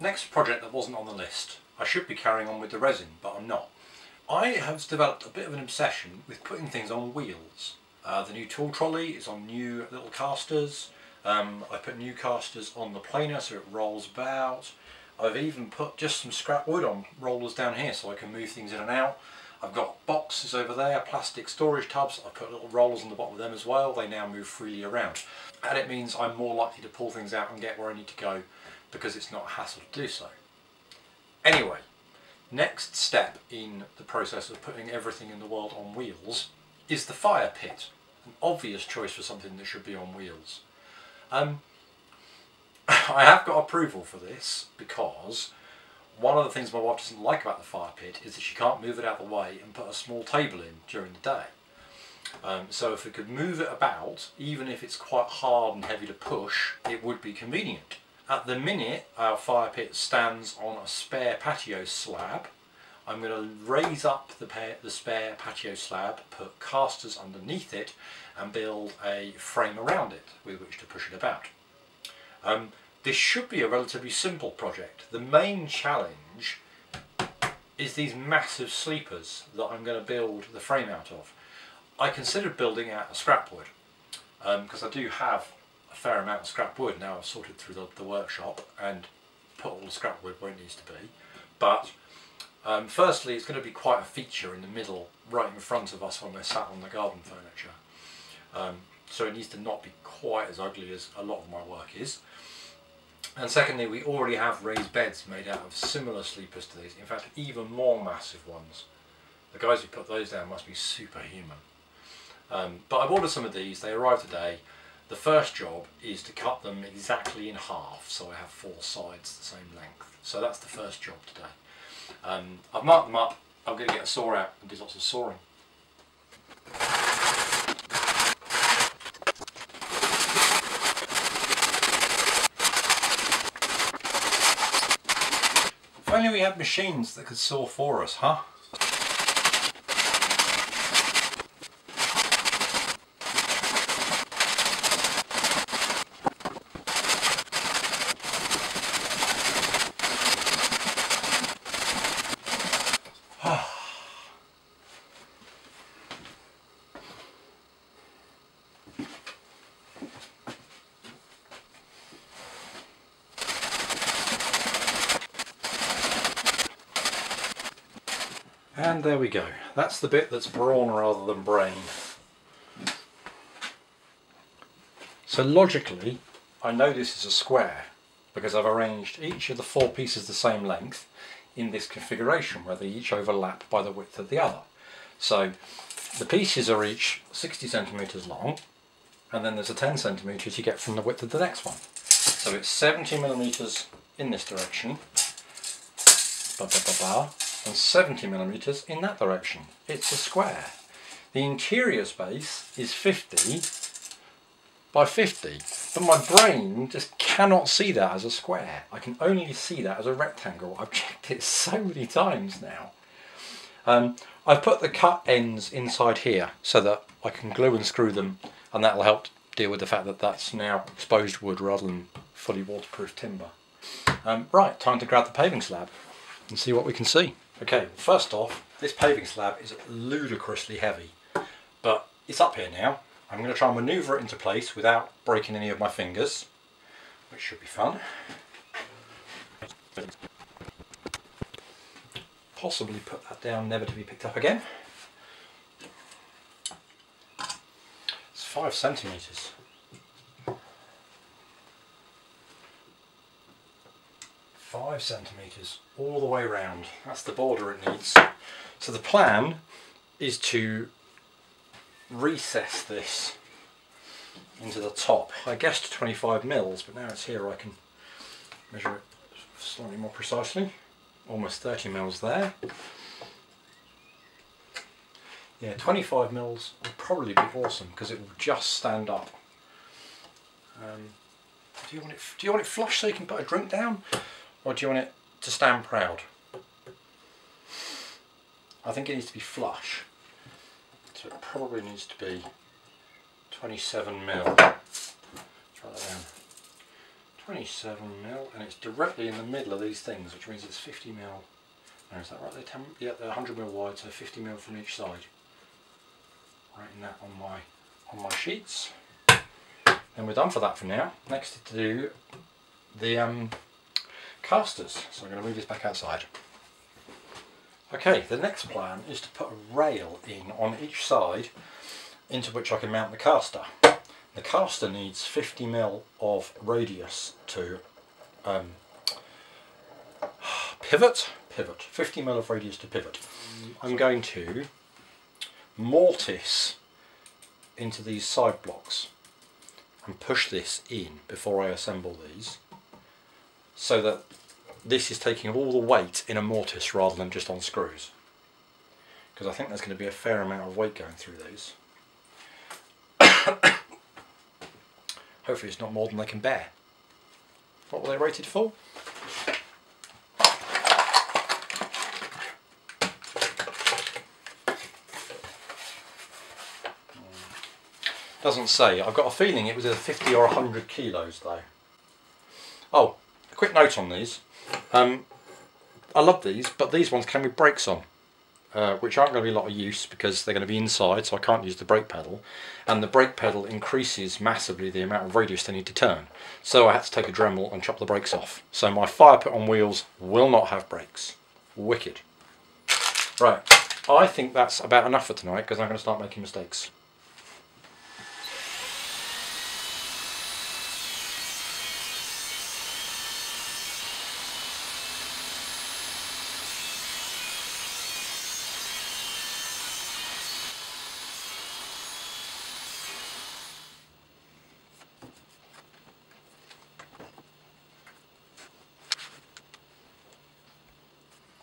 Next project that wasn't on the list. I should be carrying on with the resin, but I'm not. I have developed a bit of an obsession with putting things on wheels. The new tool trolley is on new little casters. I put new casters on the planer so it rolls about. I've even put just some scrap wood on rollers down here so I can move things in and out. I've got boxes over there, plastic storage tubs. I've put little rollers on the bottom of them as well. They now move freely around. And it means I'm more likely to pull things out and get where I need to go because it's not a hassle to do so. Anyway, next step in the process of putting everything in the world on wheels is the fire pit. An obvious choice for something that should be on wheels. I have got approval for this because one of the things my wife doesn't like about the fire pit is that she can't move it out of the way and put a small table in during the day. So if we could move it about, even if it's quite hard and heavy to push, it would be convenient. At the minute, our fire pit stands on a spare patio slab. I'm going to raise up the spare patio slab, put casters underneath it and build a frame around it with which to push it about. This should be a relatively simple project. The main challenge is these massive sleepers that I'm going to build the frame out of. I considered building out a scrap wood because I do have a fair amount of scrap wood now. I've sorted through the workshop and put all the scrap wood where it needs to be. But firstly, it's going to be quite a feature in the middle, right in front of us when we're sat on the garden furniture. So it needs to not be quite as ugly as a lot of my work is. And secondly, we already have raised beds made out of similar sleepers to these, in fact even more massive ones. The guys who put those down must be superhuman. But I've ordered some of these, they arrived today. The first job is to cut them exactly in half, so I have 4 sides the same length. So that's the first job today. I've marked them up, I'm going to get a saw out and do lots of sawing. If only we had machines that could saw for us, huh? And there we go. That's the bit that's brawn rather than brain. So logically, I know this is a square because I've arranged each of the 4 pieces the same length in this configuration where they each overlap by the width of the other. So the pieces are each 60 centimetres long, and then there's a 10 centimetres you get from the width of the next one. So it's 70 millimetres in this direction, and 70 millimetres in that direction. It's a square. The interior space is 50 by 50, but my brain just cannot see that as a square. I can only see that as a rectangle. I've checked it so many times now. I've put the cut ends inside here so that I can glue and screw them, and that will help deal with the fact that that's now exposed wood rather than fully waterproof timber. Right, time to grab the paving slab and see what we can see. Okay, first off, this paving slab is ludicrously heavy, but it's up here now. I'm going to try and manoeuvre it into place without breaking any of my fingers, which should be fun. Possibly put that down, never to be picked up again. It's 5 centimetres. 5 centimetres all the way around. That's the border it needs. So the plan is to recess this into the top. I guessed 25 mils, but now it's here I can measure it slightly more precisely. Almost 30 mils there. Yeah, 25 mils would probably be awesome because it will just stand up. Do you want it flush so you can put a drink down? Or do you want it to stand proud? I think it needs to be flush. So it probably needs to be 27 mil. Let's write that down. 27mm, and it's directly in the middle of these things, which means it's 50mm. No, is that right? Yeah, they're 100mm wide, so 50mm from each side. Writing that on my sheets. And we're done for that for now. Next to do the casters. So I'm going to move this back outside. Okay, the next plan is to put a rail in on each side into which I can mount the caster. The caster needs 50mm of radius to pivot. 50mm of radius to pivot. I'm going to mortise into these side blocks and push this in before I assemble these, so that this is taking all the weight in a mortise rather than just on screws, because I think there's going to be a fair amount of weight going through these. Hopefully it's not more than they can bear. What were they rated for? Doesn't say. I've got a feeling it was either 50 or 100 kilos though. Oh, a quick note on these. I love these, but these ones came with brakes on, which aren't going to be a lot of use because they're going to be inside, so I can't use the brake pedal. And the brake pedal increases massively the amount of radius they need to turn. So I had to take a Dremel and chop the brakes off. So my fire pit on wheels will not have brakes. Wicked. Right, I think that's about enough for tonight because I'm going to start making mistakes.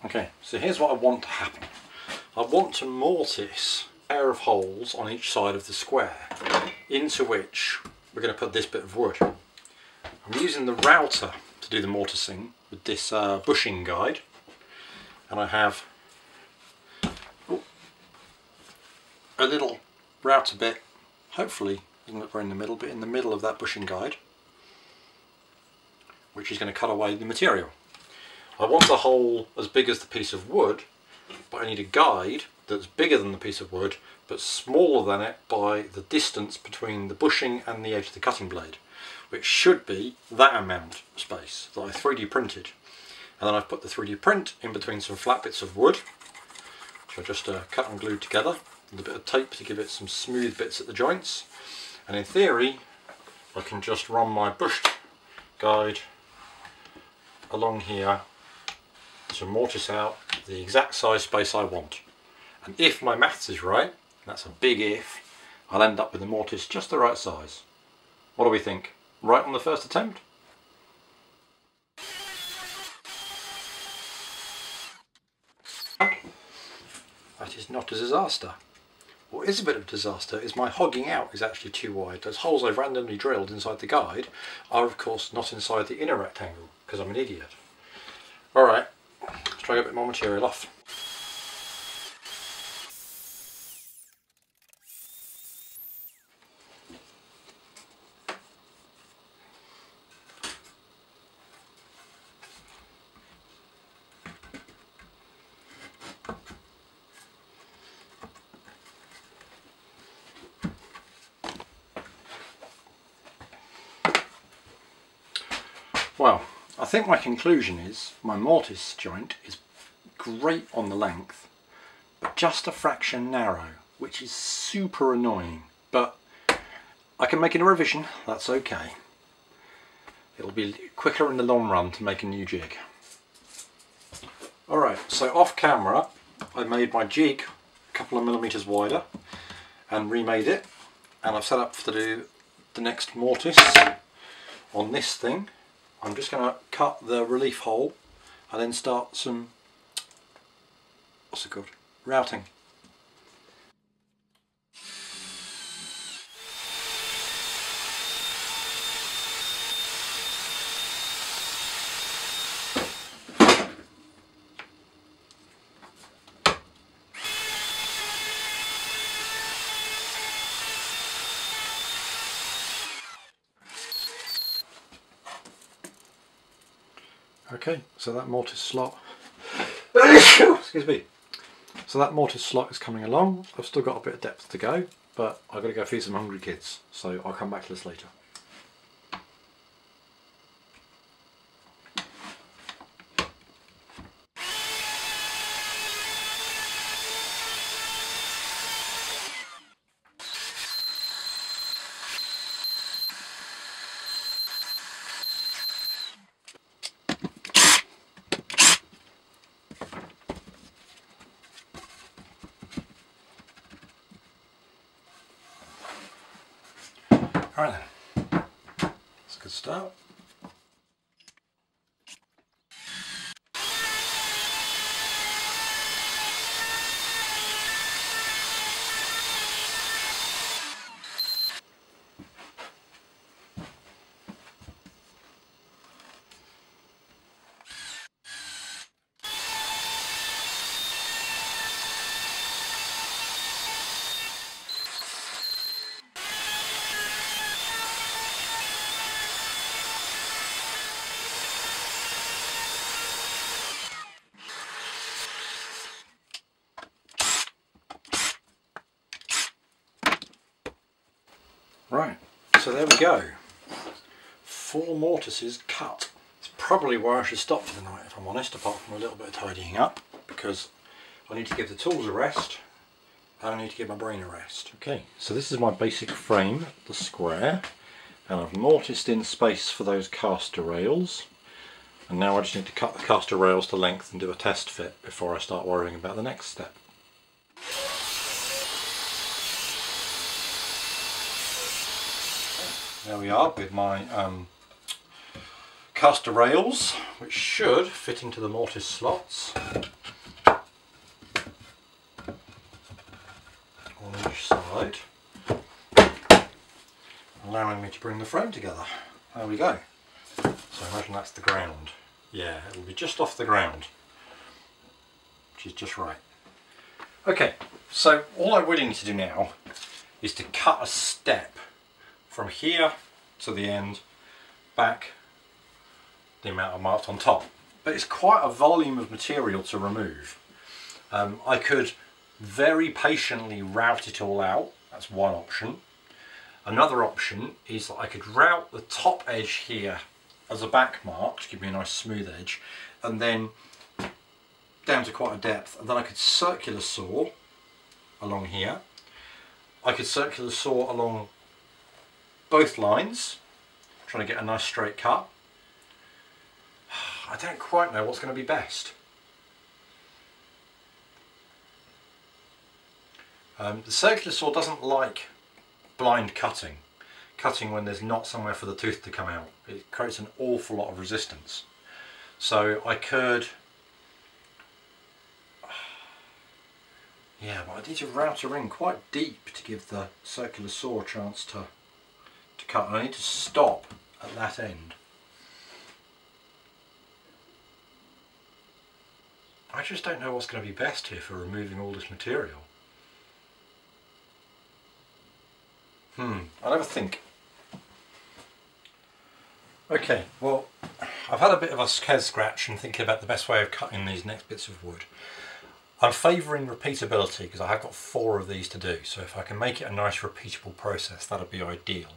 Okay, so here's what I want to happen. I want to mortise a pair of holes on each side of the square into which we're going to put this bit of wood. I'm using the router to do the mortising with this bushing guide, and I have a little router bit, hopefully doesn't look very in the middle, but in the middle of that bushing guide, which is going to cut away the material. I want a hole as big as the piece of wood, but I need a guide that's bigger than the piece of wood but smaller than it by the distance between the bushing and the edge of the cutting blade, which should be that amount of space that I 3D printed. And then I've put the 3D print in between some flat bits of wood, which I just cut and glued together with a bit of tape to give it some smooth bits at the joints. And in theory I can just run my bush guide along here to mortise out the exact size space I want. And if my maths is right, that's a big if, I'll end up with a mortise just the right size. What do we think? Right on the first attempt? That is not a disaster. What is a bit of a disaster is my hogging out is actually too wide. Those holes I've randomly drilled inside the guide are of course not inside the inner rectangle, because I'm an idiot. Alright, let's try to get a bit more material off. Well, I think my conclusion is my mortise joint is great on the length, but just a fraction narrow, which is super annoying. But I can make it a revision, that's okay. It'll be quicker in the long run to make a new jig. Alright, so off camera I made my jig a couple of millimeters wider and remade it, and I've set up to do the next mortise on this thing. I'm just going to cut the relief hole and then start some, what's it called, routing. Okay, so that mortise slot excuse me. So that mortise slot is coming along. I've still got a bit of depth to go, but I've got to go feed some hungry kids, so I'll come back to this later. Alright then, that's a good start. Right, so there we go. 4 mortises cut. It's probably where I should stop for the night, if I'm honest, apart from a little bit of tidying up, because I need to give the tools a rest and I need to give my brain a rest. Okay, so this is my basic frame, the square, and I've mortised in space for those caster rails, and now I just need to cut the caster rails to length and do a test fit before I start worrying about the next step. There we are with my caster rails, which should fit into the mortise slots on each side, allowing me to bring the frame together. There we go. So imagine that's the ground. Yeah, it'll be just off the ground, which is just right. Okay, so all I really need to do now is to cut a step from here to the end, back the amount I marked on top. But it's quite a volume of material to remove. I could very patiently route it all out, that's one option. Another option is that I could route the top edge here as a back mark to give me a nice smooth edge, and then down to quite a depth, and then I could circular saw along here. I could circular saw along both lines, trying to get a nice straight cut. I don't quite know what's going to be best. The circular saw doesn't like blind cutting when there's not somewhere for the tooth to come out. It creates an awful lot of resistance. So I could, yeah, but I need to route her in quite deep to give the circular saw a chance to cut, and I need to stop at that end. I just don't know what's going to be best here for removing all this material. I'll have a think. Okay, well, I've had a bit of a head scratch and thinking about the best way of cutting these next bits of wood. I'm favouring repeatability because I have got 4 of these to do, so if I can make it a nice repeatable process, that'll be ideal.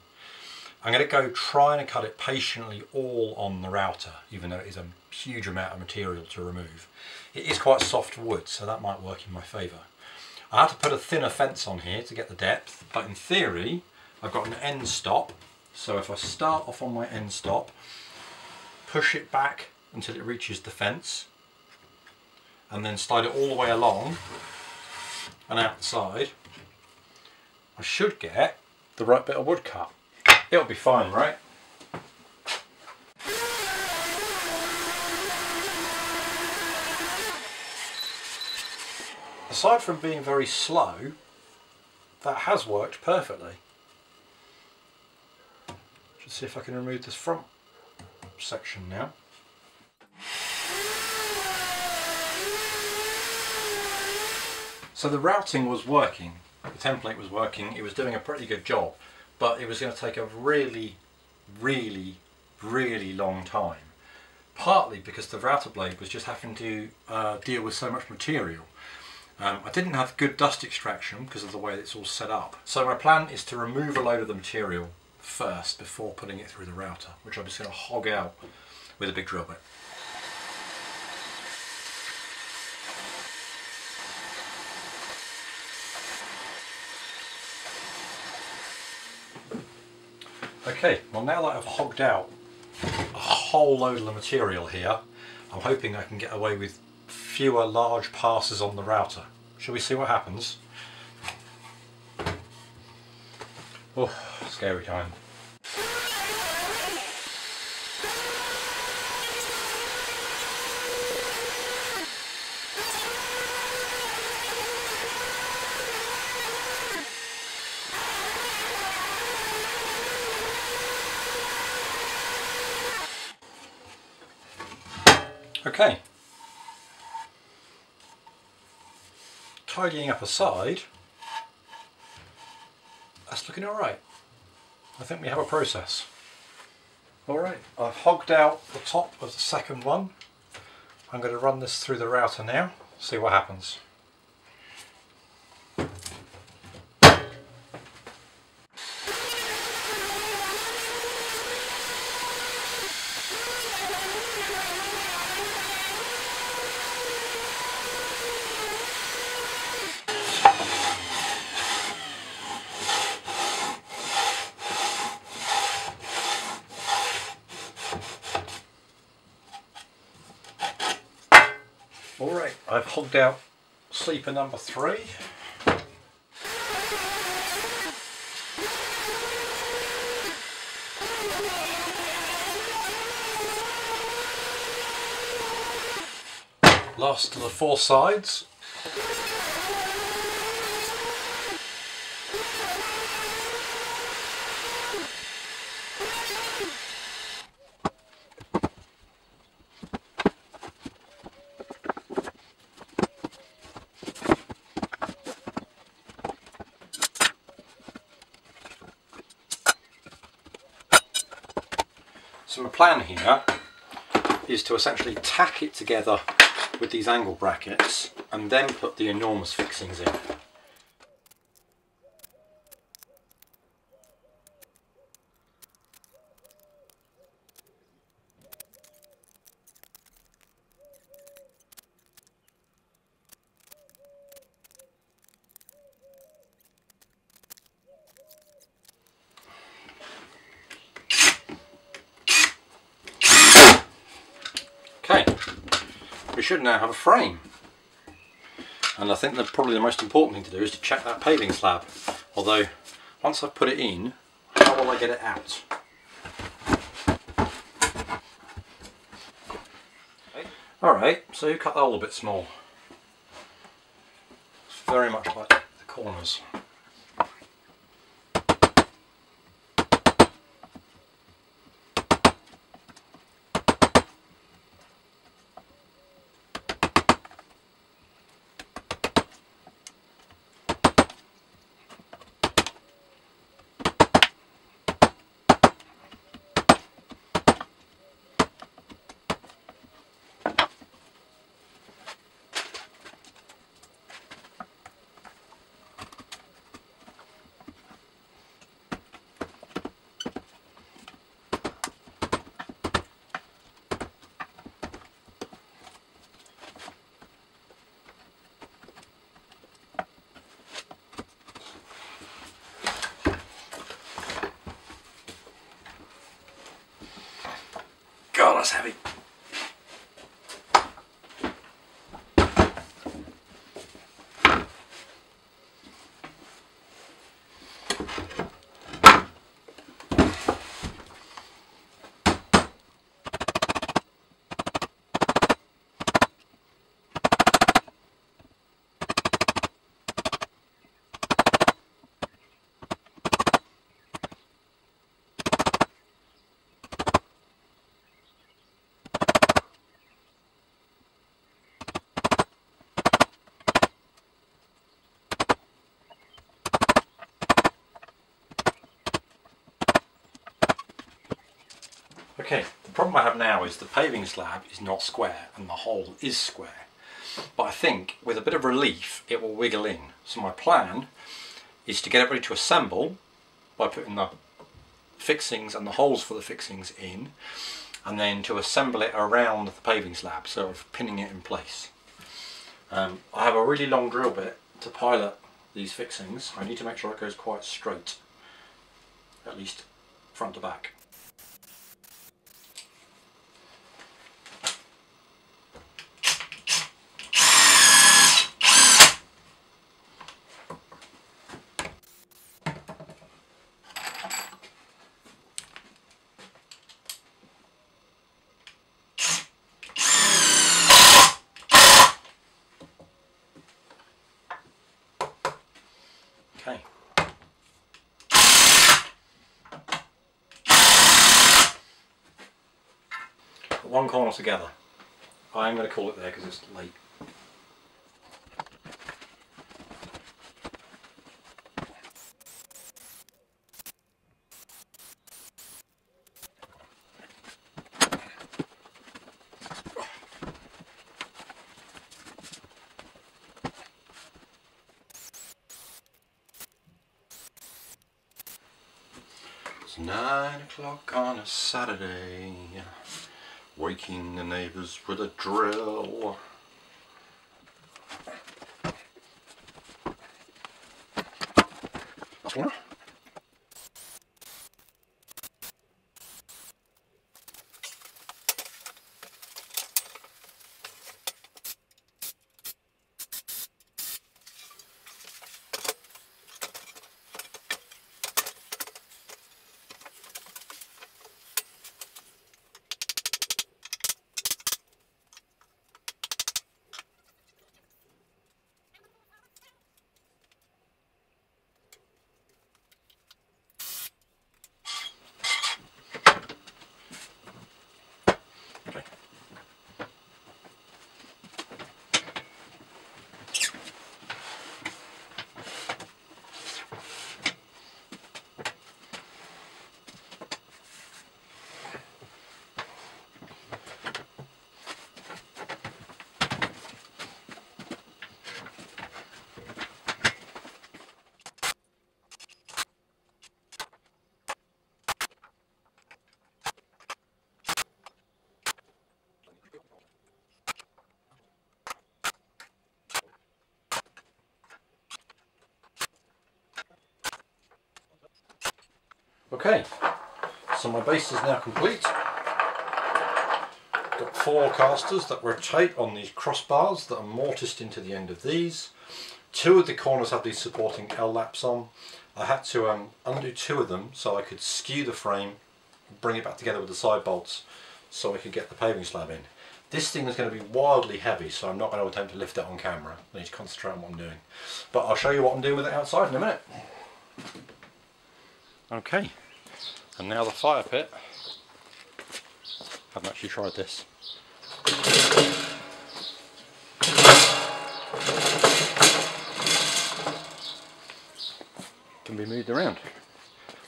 I'm going to go trying to cut it patiently all on the router, even though it is a huge amount of material to remove. It is quite soft wood, so that might work in my favour. I had to put a thinner fence on here to get the depth, but in theory I've got an end stop, so if I start off on my end stop, push it back until it reaches the fence, and then slide it all the way along and out the side, I should get the right bit of wood cut. It'll be fine, right? Aside from being very slow, that has worked perfectly. Should see if I can remove this front section now. So the routing was working, the template was working, it was doing a pretty good job, but it was going to take a really long time partly because the router blade was just having to deal with so much material. I didn't have good dust extraction because of the way it's all set up. So my plan is to remove a load of the material first before putting it through the router, which I'm just going to hog out with a big drill bit. Okay, well now that I've hogged out a whole load of the material here, I'm hoping I can get away with fewer large passes on the router. Shall we see what happens? Oh, scary time. Okay. Tidying up aside, that's looking alright. I think we have a process. Alright, I've hogged out the top of the second one. I'm going to run this through the router now, see what happens. Alright, I've hogged out sleeper number 3. Last to the 4 sides. So my plan here is to essentially tack it together with these angle brackets and then put the enormous fixings in. Okay, we should now have a frame, and I think that probably the most important thing to do is to check that paving slab, although once I've put it in, how will I get it out? Alright, so you cut that all a bit small. It's very much like the corners. God, that's heavy. Okay, the problem I have now is the paving slab is not square and the hole is square. But I think with a bit of relief it will wiggle in. So my plan is to get it ready to assemble by putting the fixings and the holes for the fixings in, and then to assemble it around the paving slab, sort of pinning it in place. I have a really long drill bit to pilot these fixings. I need to make sure it goes quite straight, at least front to back. Okay. Put one corner together. I'm going to call it there because it's late. It's 9 o'clock on a Saturday, waking the neighbours with a drill. Last one. Okay, so my base is now complete. Got 4 casters that rotate on these crossbars that are mortised into the end of these. 2 of the corners have these supporting L-laps on. I had to undo 2 of them so I could skew the frame, bring it back together with the side bolts so I could get the paving slab in. This thing is going to be wildly heavy, so I'm not going to attempt to lift it on camera. I need to concentrate on what I'm doing. But I'll show you what I'm doing with it outside in a minute. Okay, and now the fire pit. I haven't actually tried this. Can be moved around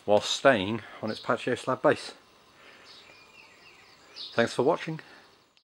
while staying on its patio slab base. Thanks for watching.